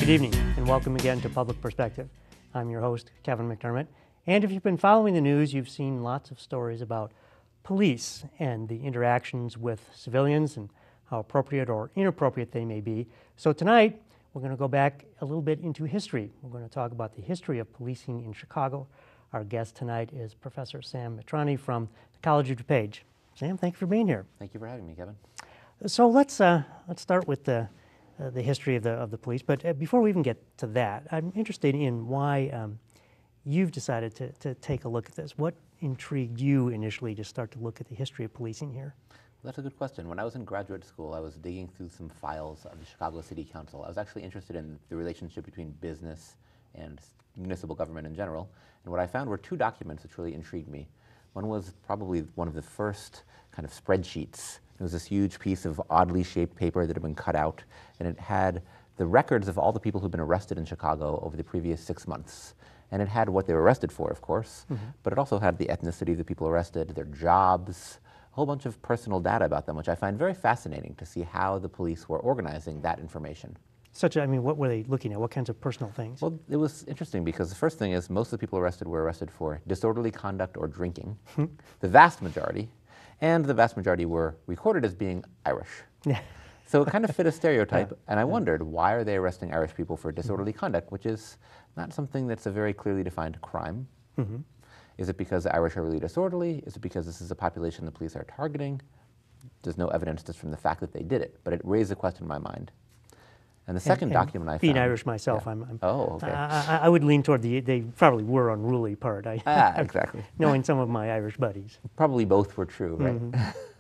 Good evening, and welcome again to Public Perspective. I'm your host, Kevin McDermott, and if you've been following the news, you've seen lots of stories about police and the interactions with civilians and how appropriate or inappropriate they may be. So tonight, we're going to go back a little bit into history. We're going to talk about the history of policing in Chicago. Our guest tonight is Professor Sam Mitrani from the College of DuPage. Sam, thank you for being here. Thank you for having me, Kevin. So let's start with the history of the police. But before we even get to that, I'm interested in why you've decided to take a look at this. What intrigued you initially to start to look at the history of policing here? Well, that's a good question. When I was in graduate school, I was digging through some files of the Chicago City Council. I was actually interested in the relationship between business and municipal government in general. And what I found were two documents which really intrigued me. One was probably one of the first kind of spreadsheets. It was this huge piece of oddly shaped paper that had been cut out, and it had the records of all the people who'd been arrested in Chicago over the previous 6 months. And it had what they were arrested for, of course, but it also had the ethnicity of the people arrested, their jobs, a whole bunch of personal data about them, which I find very fascinating to see how the police were organizing that information. What were they looking at? What kinds of personal things? Well, it was interesting because the first thing is most of the people arrested were arrested for disorderly conduct or drinking, the vast majority, and the vast majority were recorded as being Irish. Yeah. So it kind of fit a stereotype, and I wondered, why are they arresting Irish people for disorderly conduct, which is not something that's a very clearly defined crime? Is it because the Irish are really disorderly? Is it because this is a population the police are targeting? There's no evidence just from the fact that they did it, but it raised a question in my mind. And the second document I found... Being Irish myself, yeah. I'm oh, okay. I would lean toward they probably were unruly part. Exactly. Knowing some of my Irish buddies. Probably both were true,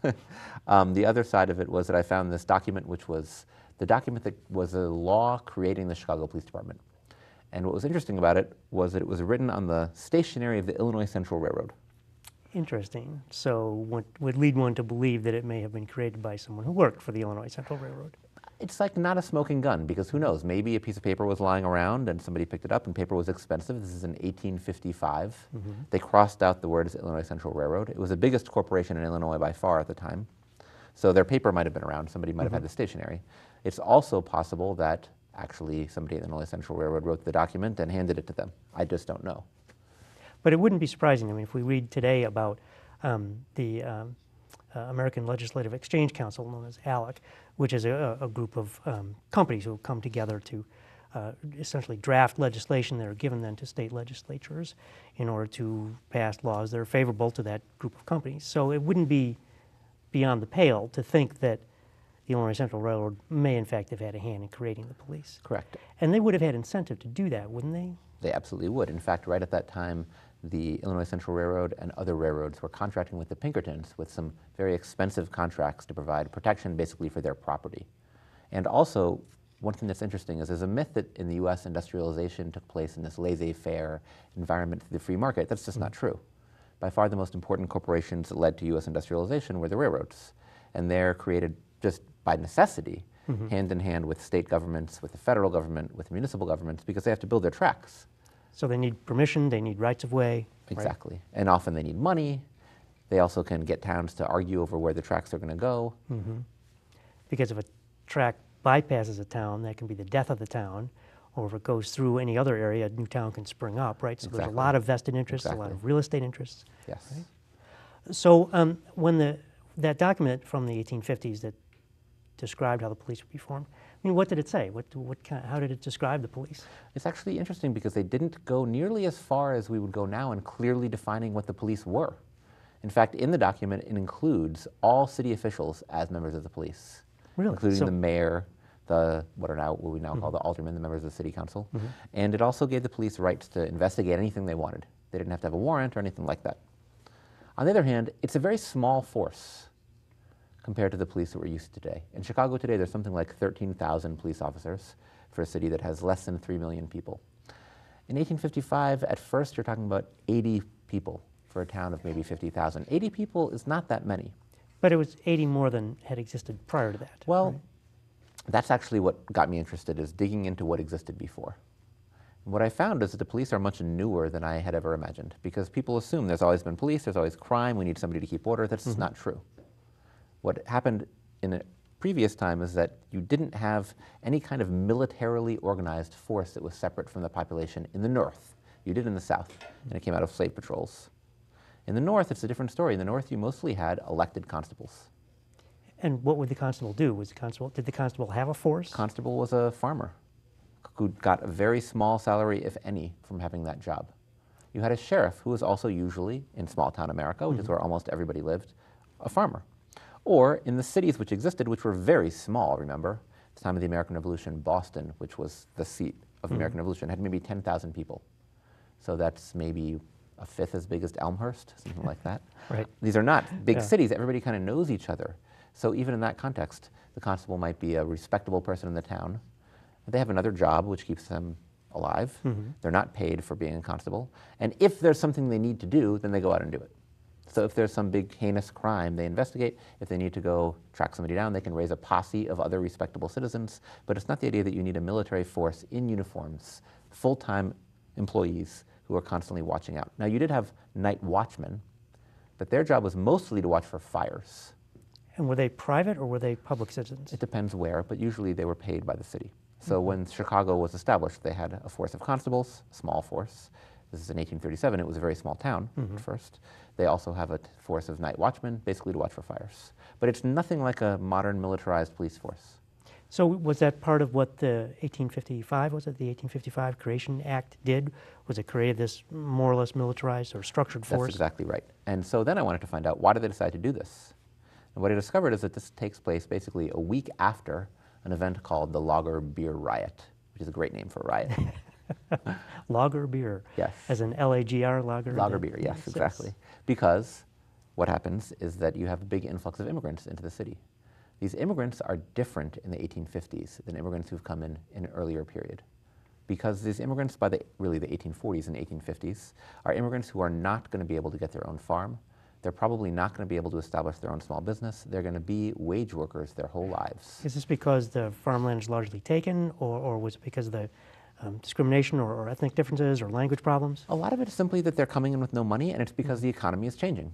right? The other side of it was that I found this document, which was the document that was a law creating the Chicago Police Department. And what was interesting about it was that it was written on the stationery of the Illinois Central Railroad. Interesting. So what would lead one to believe that it may have been created by someone who worked for the Illinois Central Railroad? It's like not a smoking gun, because who knows, maybe a piece of paper was lying around and somebody picked it up, and paper was expensive. This is in 1855. They crossed out the words Illinois Central Railroad. It was the biggest corporation in Illinois by far at the time. So their paper might have been around. Somebody might have had the stationery. It's also possible that actually somebody at the Illinois Central Railroad wrote the document and handed it to them. I just don't know. But it wouldn't be surprising. I mean, if we read today about the American Legislative Exchange Council, known as ALEC, which is a group of companies who have come together to essentially draft legislation that are given then to state legislatures in order to pass laws that are favorable to that group of companies. So it wouldn't be beyond the pale to think that the Illinois Central Railroad may in fact have had a hand in creating the police. Correct. And they would have had incentive to do that, wouldn't they? They absolutely would. In fact, right at that time, the Illinois Central Railroad and other railroads were contracting with the Pinkertons with some very expensive contracts to provide protection basically for their property. And also, one thing that's interesting is there's a myth that in the U.S. industrialization took place in this laissez-faire environment through the free market. That's just not true. By far the most important corporations that led to U.S. industrialization were the railroads. And they're created just by necessity, hand in hand with state governments, with the federal government, with municipal governments, because they have to build their tracks. So they need permission, they need rights of way. Exactly. Right? And often they need money. They also can get towns to argue over where the tracks are going to go. Because if a track bypasses a town, that can be the death of the town. Or if it goes through any other area, a new town can spring up, right? So there's a lot of vested interests, a lot of real estate interests. Yes. Right? So when that document from the 1850s that described how the police would be formed, I mean, what did it say? How did it describe the police? It's actually interesting because they didn't go nearly as far as we would go now in clearly defining what the police were. In fact, in the document, it includes all city officials as members of the police, including the mayor, what we now call the aldermen, the members of the city council. And it also gave the police rights to investigate anything they wanted. They didn't have to have a warrant or anything like that. On the other hand, it's a very small force compared to the police that we're used to today. In Chicago today, there's something like 13,000 police officers for a city that has less than 3 million people. In 1855, at first, you're talking about 80 people for a town of maybe 50,000. 80 people is not that many. But it was 80 more than had existed prior to that. Well, that's actually what got me interested, is digging into what existed before. And what I found is that the police are much newer than I had ever imagined, because people assume there's always been police, there's always crime, we need somebody to keep order. That's just not true. What happened in previous time is that you didn't have any kind of militarily organized force that was separate from the population in the North. You did in the South, and it came out of slave patrols. In the North, it's a different story. In the North, you mostly had elected constables. And what would the constable do? Did the constable have a force? Constable was a farmer who got a very small salary, if any, from having that job. You had a sheriff who was also usually, in small town America, which is where almost everybody lived, a farmer. Or in the cities which existed, which were very small, remember, at the time of the American Revolution, Boston, which was the seat of the American Revolution, had maybe 10,000 people. So that's maybe a fifth as big as Elmhurst, something like that. Right. These are not big cities. Everybody kind of knows each other. So even in that context, the constable might be a respectable person in the town. They have another job which keeps them alive. They're not paid for being a constable. And if there's something they need to do, then they go out and do it. So if there's some big heinous crime, they investigate. If they need to go track somebody down, they can raise a posse of other respectable citizens. But it's not the idea that you need a military force in uniforms, full-time employees who are constantly watching out. Now, you did have night watchmen, but their job was mostly to watch for fires. And were they private or were they public citizens? It depends where, but usually they were paid by the city. So when Chicago was established, they had a force of constables, a small force. This is in 1837. It was a very small town at first. They also have a force of night watchmen, basically to watch for fires. But it's nothing like a modern militarized police force. So was that part of what the 1855, was it the 1855 Creation Act did? Was it created this more or less militarized or structured force? That's exactly right. And so then I wanted to find out, why did they decide to do this? And what I discovered is that this takes place basically a week after an event called the Lager Beer Riot, which is a great name for a riot. Lager beer. Yes. As in L-A-G-R, lager? Lager beer, yes, exactly. Because what happens is that you have a big influx of immigrants into the city. These immigrants are different in the 1850s than immigrants who've come in an earlier period. Because these immigrants by really the 1840s and 1850s are immigrants who are not going to be able to get their own farm. They're probably not going to be able to establish their own small business. They're going to be wage workers their whole lives. Is this because the farmland is largely taken, or was it because of the discrimination or ethnic differences or language problems? A lot of it is simply that they're coming in with no money, and it's because the economy is changing.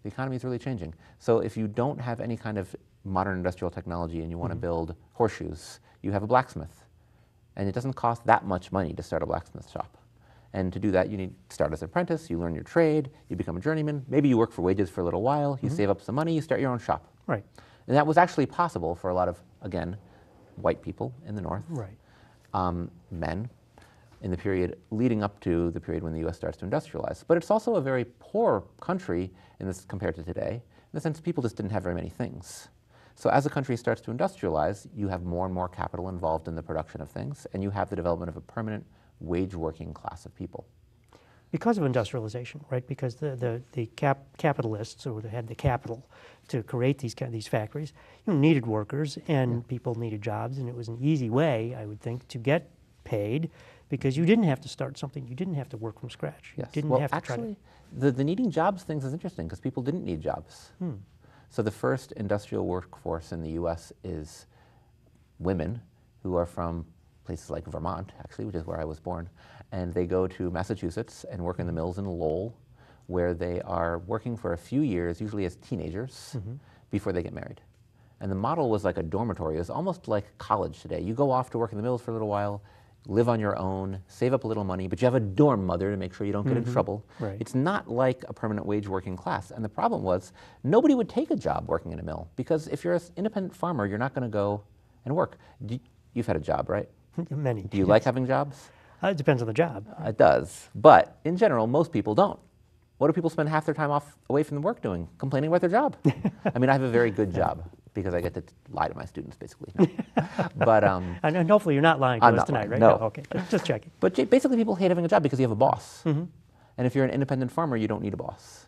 The economy is really changing. So if you don't have any kind of modern industrial technology and you want to build horseshoes, you have a blacksmith. And it doesn't cost that much money to start a blacksmith shop. And to do that, you need to start as an apprentice, you learn your trade, you become a journeyman, maybe you work for wages for a little while, you save up some money, you start your own shop. Right. And that was actually possible for a lot of, again, white people in the North. Right. Men in the period leading up to the period when the U.S. starts to industrialize. But it's also a very poor country in this compared to today, in the sense people just didn't have very many things. So as a country starts to industrialize, you have more and more capital involved in the production of things, and you have the development of a permanent wage-working class of people. Because of industrialization, right? Because the capitalists, or they had the capital to create these factories, needed workers, and people needed jobs, and it was an easy way, I would think, to get paid, because you didn't have to start something. You didn't have to work from scratch. Yes. You didn't Well, have to actually, the needing jobs things is interesting, because people didn't need jobs. So the first industrial workforce in the U.S. is women who are from places like Vermont, actually, which is where I was born, and they go to Massachusetts and work in the mills in Lowell, where they are working for a few years, usually as teenagers, before they get married. And the model was like a dormitory. It was almost like college today. You go off to work in the mills for a little while, live on your own, save up a little money, but you have a dorm mother to make sure you don't get in trouble. Right. It's not like a permanent wage working class. And the problem was, nobody would take a job working in a mill, because if you're an independent farmer, you're not going to go and work. You've had a job, right? Many. Do you like having jobs? It depends on the job. It does. But in general, most people don't. What do people spend half their time away from the work doing? Complaining about their job. I mean, I have a very good job because I get to lie to my students, basically. No. But and hopefully you're not lying to us tonight, right? No. Okay, just checking. But basically, people hate having a job because you have a boss. And if you're an independent farmer, you don't need a boss.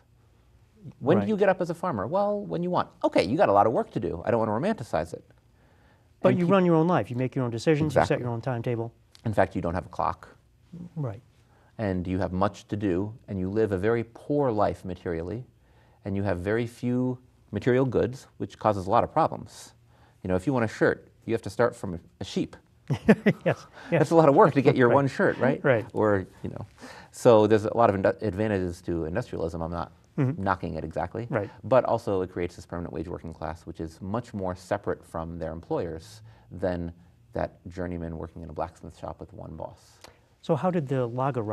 When do you get up as a farmer? Well, when you want. Okay, you got a lot of work to do. I don't want to romanticize it. But you run your own life. You make your own decisions. Exactly. You set your own timetable. In fact, you don't have a clock. Right. And you have much to do, and you live a very poor life materially, and you have very few material goods, which causes a lot of problems. If you want a shirt, you have to start from a sheep. Yes. That's a lot of work to get your Right. one shirt, right? Right. Or, so there's a lot of advantages to industrialism. I'm not knocking it exactly. Right. But also it creates this permanent wage working class, which is much more separate from their employers than that journeyman working in a blacksmith shop with one boss. So how did the Lager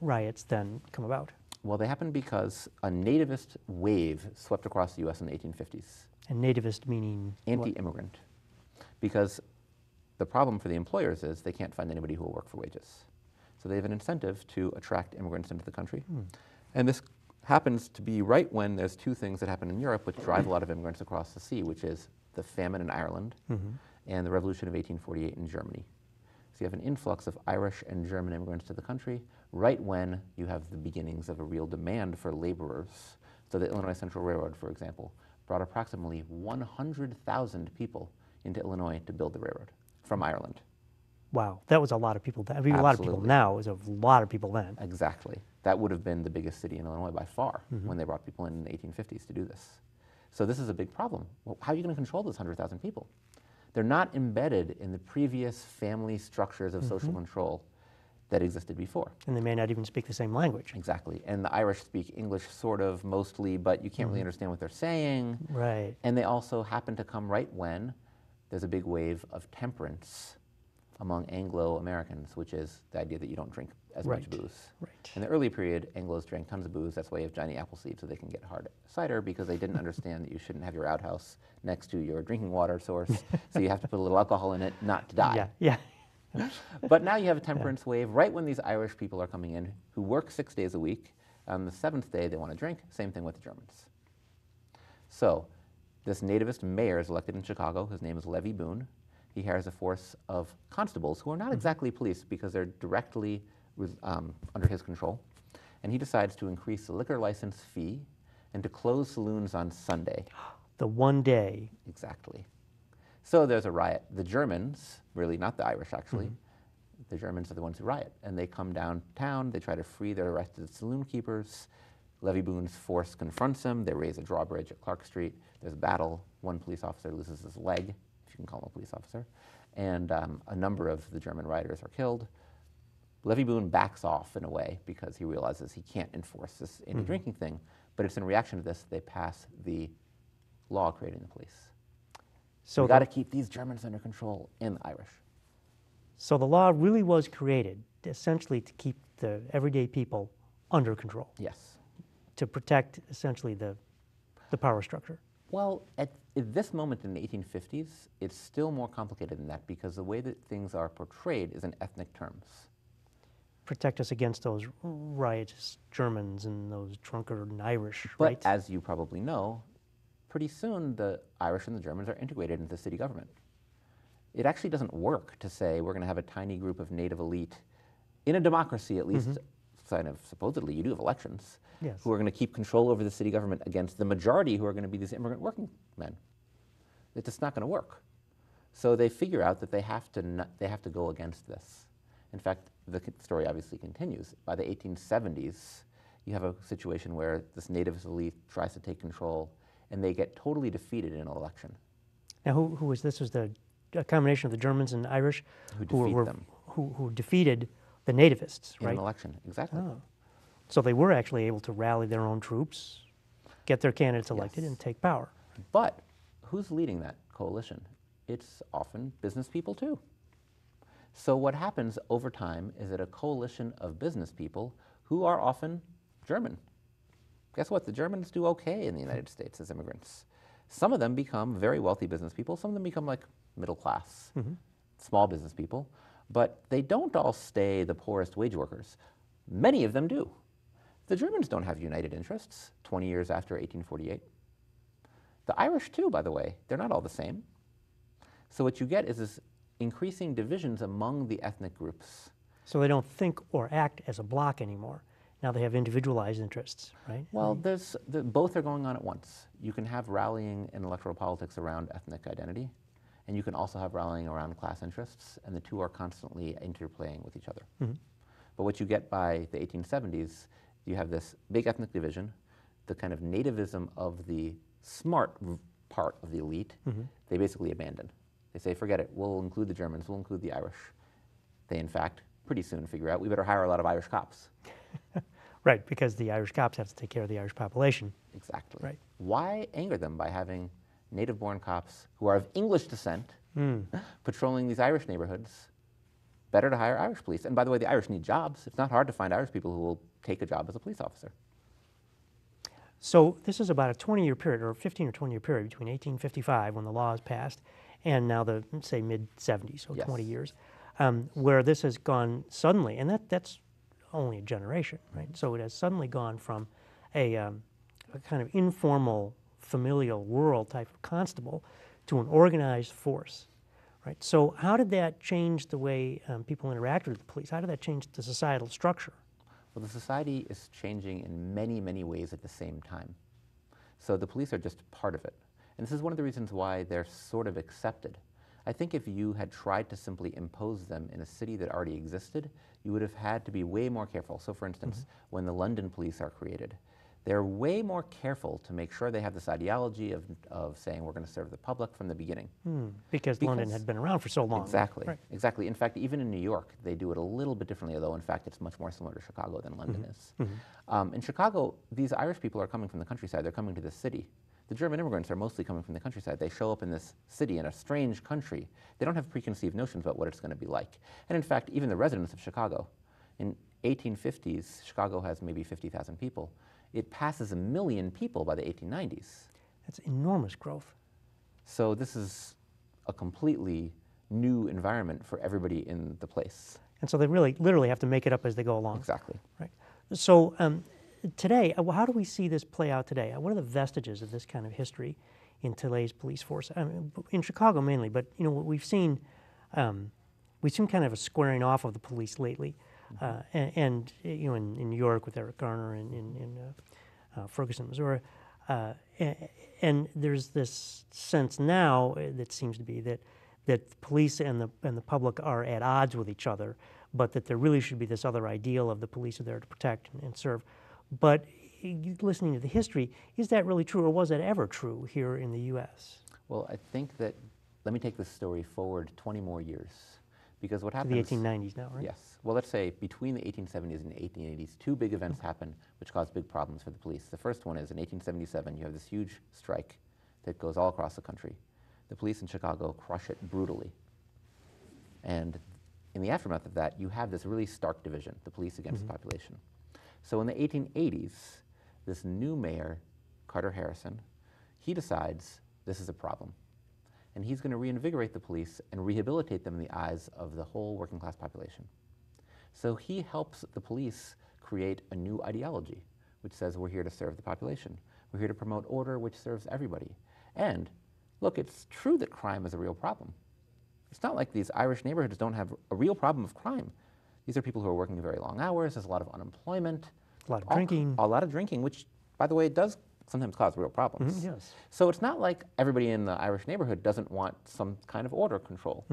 riots then come about? Well, they happened because a nativist wave swept across the U.S. in the 1850s. And nativist meaning Anti-immigrant. Because the problem for the employers is they can't find anybody who will work for wages. So they have an incentive to attract immigrants into the country. And this happens to be right when there's two things that happen in Europe which drive a lot of immigrants across the sea, which is the famine in Ireland and the Revolution of 1848 in Germany. So you have an influx of Irish and German immigrants to the country right when you have the beginnings of a real demand for laborers. So the Illinois Central Railroad, for example, brought approximately 100,000 people into Illinois to build the railroad from Ireland. Wow, that was a lot of people. I mean, a lot of people now is a lot of people then. Exactly. That would have been the biggest city in Illinois by far when they brought people in the 1850s to do this. So this is a big problem. Well, how are you going to control those 100,000 people? They're not embedded in the previous family structures of social control that existed before. And they may not even speak the same language. Exactly. And the Irish speak English sort of mostly, but you can't really understand what they're saying. Right. And they also happen to come right when there's a big wave of temperance among Anglo-Americans, which is the idea that you don't drink as much booze. Right. In the early period, Anglos drank tons of booze. That's why you have Johnny Appleseed, so they can get hard cider, because they didn't understand that you shouldn't have your outhouse next to your drinking water source. So you have to put a little alcohol in it not to die. Yeah. But now you have a temperance wave right when these Irish people are coming in who work 6 days a week. On the seventh day, they want to drink. Same thing with the Germans. So this nativist mayor is elected in Chicago. His name is Levy Boone. He hires a force of constables who are not exactly police because they're directly under his control. And he decides to increase the liquor license fee and to close saloons on Sunday. The one day. Exactly. So there's a riot. The Germans, really not the Irish actually, the Germans are the ones who riot. And they come downtown, they try to free their arrested saloon keepers. Levy Boone's force confronts them. They raise a drawbridge at Clark Street. There's a battle. One police officer loses his leg, if you can call him a police officer. And a number of the German rioters are killed. Levy Boone backs off in a way because he realizes he can't enforce this anti-drinking thing. But it's in reaction to this they pass the law creating the police. So we've got to keep these Germans under control and the Irish. So the law really was created essentially to keep the everyday people under control. Yes. To protect essentially the power structure. Well, at this moment in the 1850s, it's still more complicated than that because the way that things are portrayed is in ethnic terms. Protect us against those riotous Germans and those drunkard Irish, but right? But as you probably know, pretty soon the Irish and the Germans are integrated into the city government. It actually doesn't work to say we're going to have a tiny group of native elite, in a democracy at least, kind of supposedly you do have elections, who are going to keep control over the city government against the majority who are going to be these immigrant working men. It's just not going to work. So they figure out that they have to go against this. In fact, the story obviously continues. By the 1870s, you have a situation where this native elite tries to take control, and they get totally defeated in an election. Now, who was this? Was a combination of the Germans and Irish who defeated the nativists, right? In an election, exactly. Oh. So they were actually able to rally their own troops, get their candidates elected, and take power. But who's leading that coalition? It's often business people too. So what happens over time is that a coalition of business people who are often German. Guess what? The Germans do okay in the United States as immigrants. Some of them become very wealthy business people. Some of them become like middle class, small business people. But they don't all stay the poorest wage workers. Many of them do. The Germans don't have united interests 20 years after 1848. The Irish too, by the way. They're not all the same. So what you get is this increasing divisions among the ethnic groups. So they don't think or act as a bloc anymore. Now they have individualized interests, right? Well, both are going on at once. You can have rallying in electoral politics around ethnic identity, and you can also have rallying around class interests, and the two are constantly interplaying with each other. But what you get by the 1870s, you have this big ethnic division, the kind of nativism of the smart part of the elite, they basically abandon. They say, forget it, we'll include the Germans, we'll include the Irish. They, in fact, pretty soon figure out we better hire a lot of Irish cops. Right, because the Irish cops have to take care of the Irish population. Exactly. Right. Why anger them by having native-born cops who are of English descent patrolling these Irish neighborhoods? Better to hire Irish police. And by the way, the Irish need jobs. It's not hard to find Irish people who will take a job as a police officer. So this is about a 20-year period, or 15 or 20-year period between 1855, when the law is passed, and now the, say, mid-70s, so Yes. 20 years, where this has gone suddenly, and that's only a generation, right? So it has suddenly gone from a kind of informal, familial, rural type of constable to an organized force, right? So how did that change the way people interacted with the police? How did that change the societal structure? Well, the society is changing in many, many ways at the same time. So the police are just part of it. And this is one of the reasons why they're sort of accepted. I think if you had tried to simply impose them in a city that already existed, you would have had to be way more careful. So for instance, when the London police are created, they're way more careful to make sure they have this ideology of saying we're going to serve the public from the beginning. Because London had been around for so long. Exactly, Right. exactly. In fact, even in New York, they do it a little bit differently, although in fact it's much more similar to Chicago than London is. In Chicago, these Irish people are coming from the countryside. They're coming to the city. The German immigrants are mostly coming from the countryside. They show up in this city in a strange country. They don't have preconceived notions about what it's going to be like. And in fact, even the residents of Chicago, in 1850s, Chicago has maybe 50,000 people. It passes 1 million people by the 1890s. That's enormous growth. So this is a completely new environment for everybody in the place. And so they really, literally have to make it up as they go along. Exactly. Right. So today, how do we see this play out today? What are the vestiges of this kind of history in today's police force? I mean, in Chicago mainly, but you know, we've seen kind of a squaring off of the police lately, and you know, in New York with Eric Garner and in Ferguson, Missouri, and there's this sense now that seems to be that the police and the public are at odds with each other, but that there really should be this other ideal of the police are there to protect and serve. But listening to the history, is that really true, or was that ever true here in the U.S.? Well, I think that, let me take this story forward 20 more years. Because what To happens... the 1890s now, right? Yes. Well, let's say between the 1870s and the 1880s, two big events happen which cause big problems for the police. The first one is in 1877, you have this huge strike that goes all across the country. The police in Chicago crush it brutally. And in the aftermath of that, you have this really stark division, the police against the population. So in the 1880s, this new mayor, Carter Harrison, he decides this is a problem. And he's going to reinvigorate the police and rehabilitate them in the eyes of the whole working class population. So he helps the police create a new ideology, which says we're here to serve the population. We're here to promote order, which serves everybody. And look, it's true that crime is a real problem. It's not like these Irish neighborhoods don't have a real problem of crime. These are people who are working very long hours. There's a lot of unemployment. A lot of drinking. A lot of drinking, which, by the way, does sometimes cause real problems. Yes. So it's not like everybody in the Irish neighborhood doesn't want some kind of order control.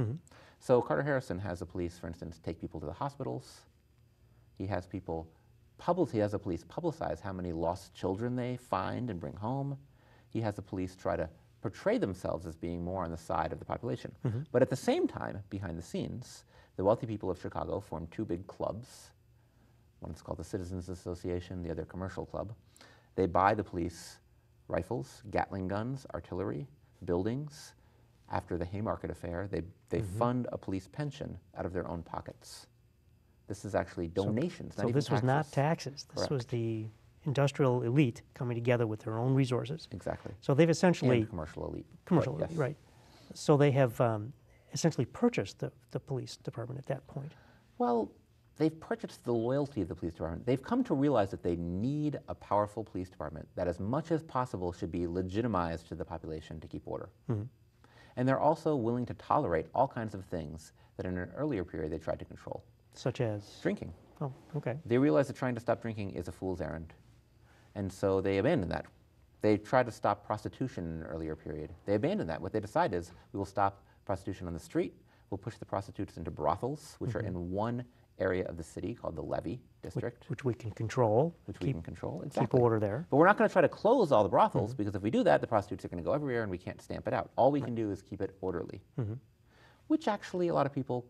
So Carter Harrison has the police, for instance, take people to the hospitals. He has the police publicize how many lost children they find and bring home. He has the police try to portray themselves as being more on the side of the population. But at the same time, behind the scenes, the wealthy people of Chicago form two big clubs. One is called the Citizens Association, the other Commercial Club. They buy the police rifles, Gatling guns, artillery, buildings. After the Haymarket affair, they fund a police pension out of their own pockets. This is actually donations, not So even this was not taxes. taxes. This was the industrial elite coming together with their own resources. Exactly. So they've essentially... And commercial elite. Commercial Right, elite, yes. right. So they have essentially purchased the police department at that point. Well, they've purchased the loyalty of the police department. They've come to realize that they need a powerful police department that as much as possible should be legitimized to the population to keep order. And they're also willing to tolerate all kinds of things that in an earlier period they tried to control. Such as? Drinking. Oh, okay. They realize that trying to stop drinking is a fool's errand. And so they abandon that. They tried to stop prostitution in an earlier period. They abandoned that. What they decide is we will stop prostitution on the street. We'll push the prostitutes into brothels, which are in one area of the city called the Levee District. Which we can control. Which we can control, exactly. Keep order there. But we're not going to try to close all the brothels, because if we do that, the prostitutes are going to go everywhere and we can't stamp it out. All we can do is keep it orderly, which actually a lot of people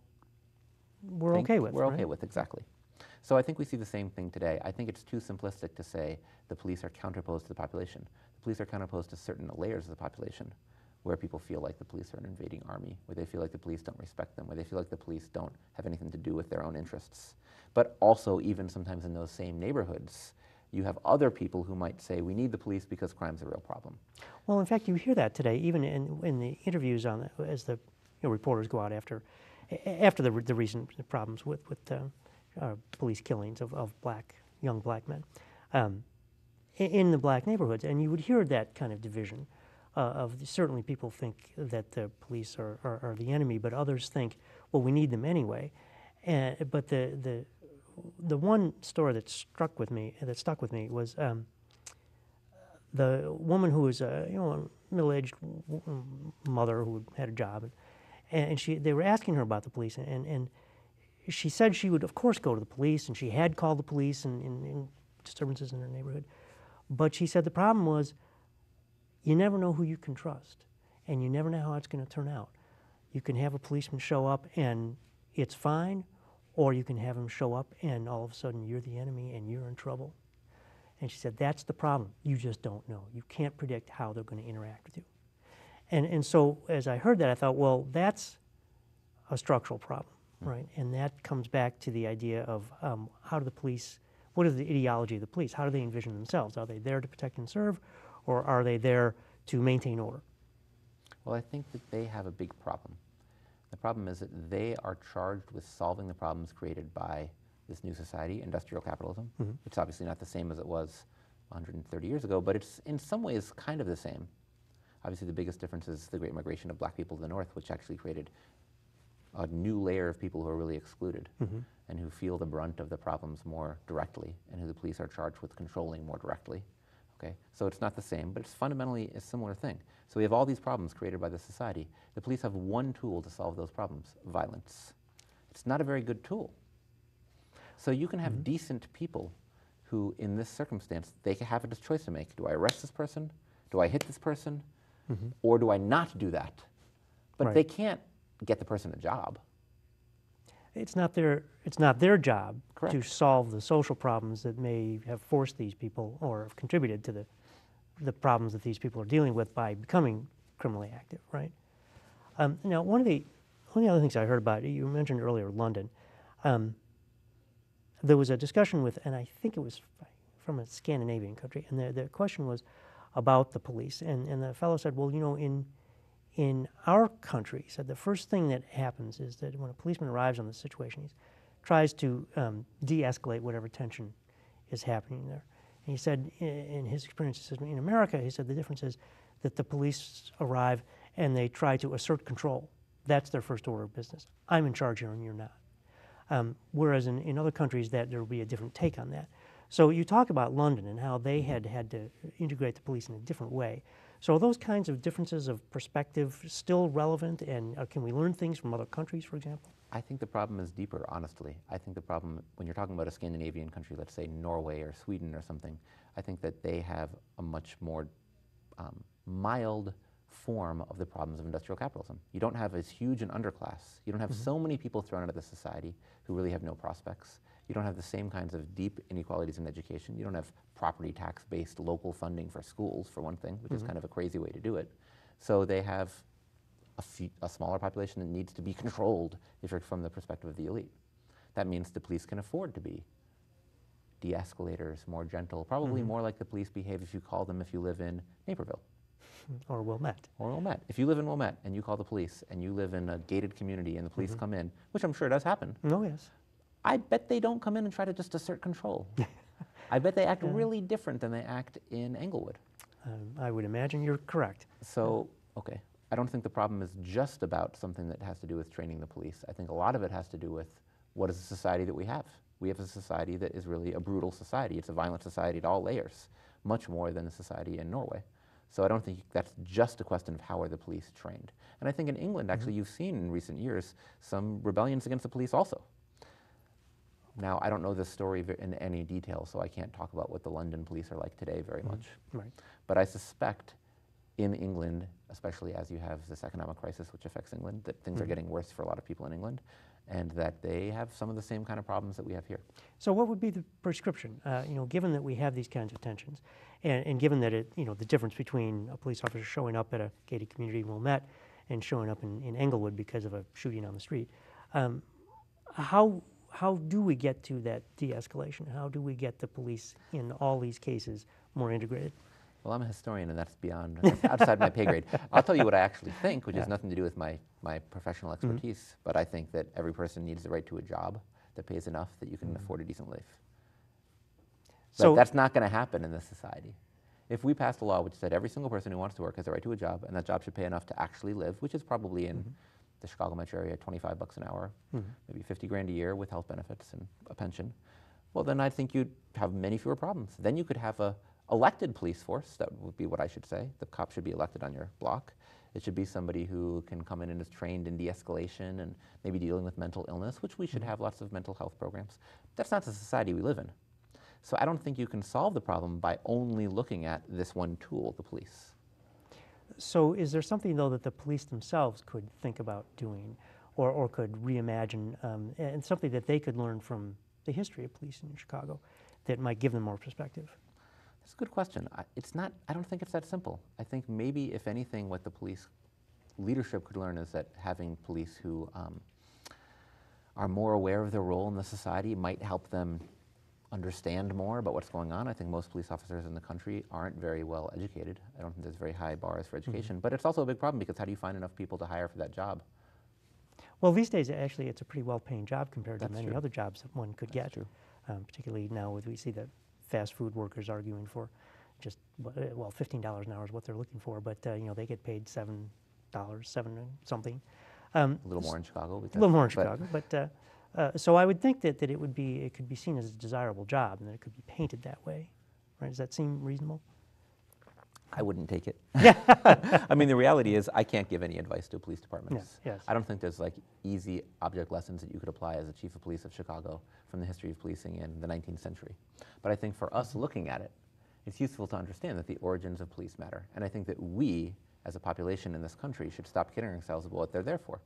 We're okay with. We're right? okay with, exactly. So I think we see the same thing today. I think it's too simplistic to say the police are counterposed to the population. The police are counterposed to certain layers of the population where people feel like the police are an invading army, where they feel like the police don't respect them, where they feel like the police don't have anything to do with their own interests. But also, even sometimes in those same neighborhoods, you have other people who might say, we need the police because crime's a real problem. Well, in fact, you hear that today, even in the interviews as the reporters go out after the recent problems with police killings of young black men in the black neighborhoods, and you would hear that kind of division. Certainly people think that the police are the enemy, but others think, well, we need them anyway. But the one story that stuck with me was the woman who was a middle-aged mother who had a job, and they were asking her about the police, and she said she would of course go to the police, and she had called the police in disturbances in her neighborhood, but she said the problem was you never know who you can trust, and you never know how it's going to turn out. You can have a policeman show up and it's fine, or you can have him show up and all of a sudden you're the enemy and you're in trouble. And she said, that's the problem. You just don't know. You can't predict how they're going to interact with you. And so as I heard that, I thought, well, that's a structural problem, right? And that comes back to the idea of how do the police, what is the ideology of the police? How do they envision themselves? Are they there to protect and serve, or are they there to maintain order? Well, I think that they have a big problem. The problem is that they are charged with solving the problems created by this new society, industrial capitalism. Mm-hmm. It's obviously not the same as it was 130 years ago, but it's in some ways kind of the same. Obviously, the biggest difference is the great migration of black people to the north, which actually created a new layer of people who are really excluded mm-hmm. and who feel the brunt of the problems more directly, and who the police are charged with controlling more directly. Okay? So it's not the same, but it's fundamentally a similar thing. So we have all these problems created by the society. The police have one tool to solve those problems: violence. It's not a very good tool. So you can have mm-hmm. decent people who, in this circumstance, they have a choice to make. Do I arrest this person? Do I hit this person? Mm-hmm. Or do I not do that? But right. They can't get the person a job. It's not their job Correct. To solve the social problems that may have forced these people or have contributed to the problems that these people are dealing with by becoming criminally active, right? Now, one of the other things I heard about, you mentioned earlier London. There was a discussion with, and I think it was from a Scandinavian country, and the question was about the police. And the fellow said, well, in our country, he said the first thing that happens is that when a policeman arrives on the situation, he tries to de-escalate whatever tension is happening there. And he said, in his experience, he said, in America, he said the difference is that the police arrive and they try to assert control. That's their first order of business. I'm in charge here and you're not. Whereas in other countries, that there will be a different take on that. So you talk about London and how they had to integrate the police in a different way. So are those kinds of differences of perspective still relevant, and can we learn things from other countries, for example? I think the problem is deeper, honestly. I think the problem, when you're talking about a Scandinavian country, let's say Norway or Sweden or something, I think that they have a much more mild form of the problems of industrial capitalism. You don't have as huge an underclass. You don't have mm-hmm. so many people thrown out of the society who really have no prospects. You don't have the same kinds of deep inequalities in education. You don't have property tax-based local funding for schools, for one thing, which mm-hmm. is kind of a crazy way to do it. So they have a smaller population that needs to be controlled if you're from the perspective of the elite. That means the police can afford to be de-escalators, more gentle, probably mm-hmm. more like the police behave if you call them if you live in Naperville. Or Wilmette. Or Wilmette. If you live in Wilmette and you call the police and you live in a gated community and the police mm-hmm. come in, which I'm sure does happen. Oh, yes. I bet they don't come in and try to just assert control. I bet they act really different than they act in Englewood. I would imagine you're correct. So, okay. I don't think the problem is just about something that has to do with training the police. I think a lot of it has to do with what is the society that we have. We have a society that is really a brutal society. It's a violent society at all layers, much more than the society in Norway. So I don't think that's just a question of how are the police trained. And I think in England, actually, mm-hmm. you've seen in recent years some rebellions against the police also. Now, I don't know this story in any detail, so I can't talk about what the London police are like today very much. Right. But I suspect in England, especially as you have this economic crisis which affects England, that things are getting worse for a lot of people in England, and that they have some of the same kind of problems that we have here. So what would be the prescription? Given that we have these kinds of tensions, and given that the difference between a police officer showing up at a gated community in Wilmette and showing up in Englewood because of a shooting on the street, how do we get to that de-escalation? How do we get the police in all these cases more integrated? Well, I'm a historian, and that's outside my pay grade. I'll tell you what I actually think, which has nothing to do with my professional expertise, but I think that every person needs the right to a job that pays enough that you can afford a decent life. So that's not going to happen in this society. If we passed a law which said every single person who wants to work has the right to a job, and that job should pay enough to actually live, which is probably in the Chicago metro area, $25 an hour, maybe 50 grand a year with health benefits and a pension, well, then I think you'd have many fewer problems. Then you could have a elected police force. That would be what I should say. The cop should be elected on your block. It should be somebody who can come in and is trained in de-escalation and maybe dealing with mental illness, which we should have lots of mental health programs. That's not the society we live in. So I don't think you can solve the problem by only looking at this one tool, the police. So is there something, though, that the police themselves could think about doing or could reimagine, and something that they could learn from the history of police in Chicago that might give them more perspective? That's a good question. I don't think it's that simple. I think maybe, if anything, what the police leadership could learn is that having police who are more aware of their role in the society might help them understand more about what's going on. I think most police officers in the country aren't very well educated. I don't think there's very high bars for education, but it's also a big problem because how do you find enough people to hire for that job? Well, these days, actually, it's a pretty well-paying job compared to many true. other jobs that one could get. Particularly now, we see the fast food workers arguing for just, well, $15 an hour is what they're looking for, but they get paid $7, $7 and something. A little more in Chicago. A little more in Chicago, but so I would think that it could be seen as a desirable job, and that it could be painted that way. Right? Does that seem reasonable? I wouldn't take it. I mean, the reality is I can't give any advice to police departments. Yes. I don't think there's like easy object lessons that you could apply as a chief of police of Chicago from the history of policing in the 19th century. But I think for us looking at it, it's useful to understand that the origins of police matter. And I think that we, as a population in this country, should stop kidding ourselves about what they're there for.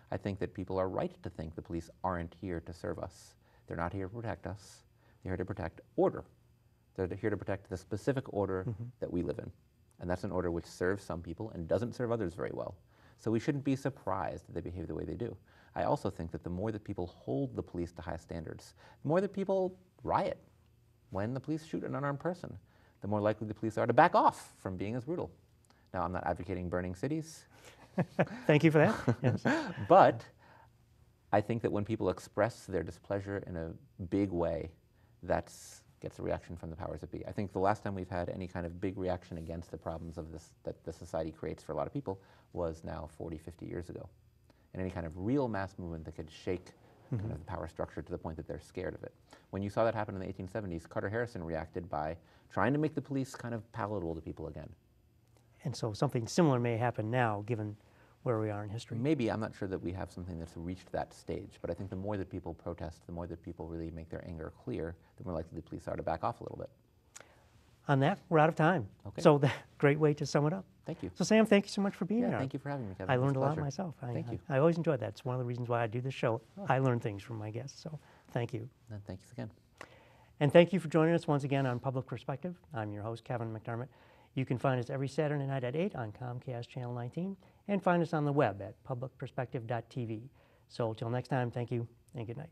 I think that people are right to think the police aren't here to serve us. They're not here to protect us. They're here to protect order. They're here to protect the specific order that we live in. And that's an order which serves some people and doesn't serve others very well. So we shouldn't be surprised that they behave the way they do. I also think that the more that people hold the police to high standards, the more that people riot when the police shoot an unarmed person, the more likely the police are to back off from being as brutal. Now, I'm not advocating burning cities. Thank you for that. Yes. But I think that when people express their displeasure in a big way, that gets a reaction from the powers that be. I think the last time we've had any kind of big reaction against the problems of this that the society creates for a lot of people was now 40, 50 years ago. And any kind of real mass movement that could shake kind of the power structure to the point that they're scared of it. When you saw that happen in the 1870s, Carter Harrison reacted by trying to make the police kind of palatable to people again. And so something similar may happen now, given where we are in history. Maybe. I'm not sure that we have something that's reached that stage, but I think the more that people protest, the more that people really make their anger clear, the more likely the police are to back off a little bit. On that, we're out of time. Okay. So great way to sum it up. Thank you. So Sam, thank you so much for being here. Thank you for having me, Kevin. I learned It's a lot pleasure. myself. Thank you. I always enjoy that. It's one of the reasons why I do this show. I learn things from my guests, so thank you. And thanks again. And thank you for joining us once again on Public Perspective. I'm your host, Kevin McDermott. You can find us every Saturday night at 8 on Comcast Channel 19 and find us on the web at publicperspective.tv. So till next time, thank you and good night.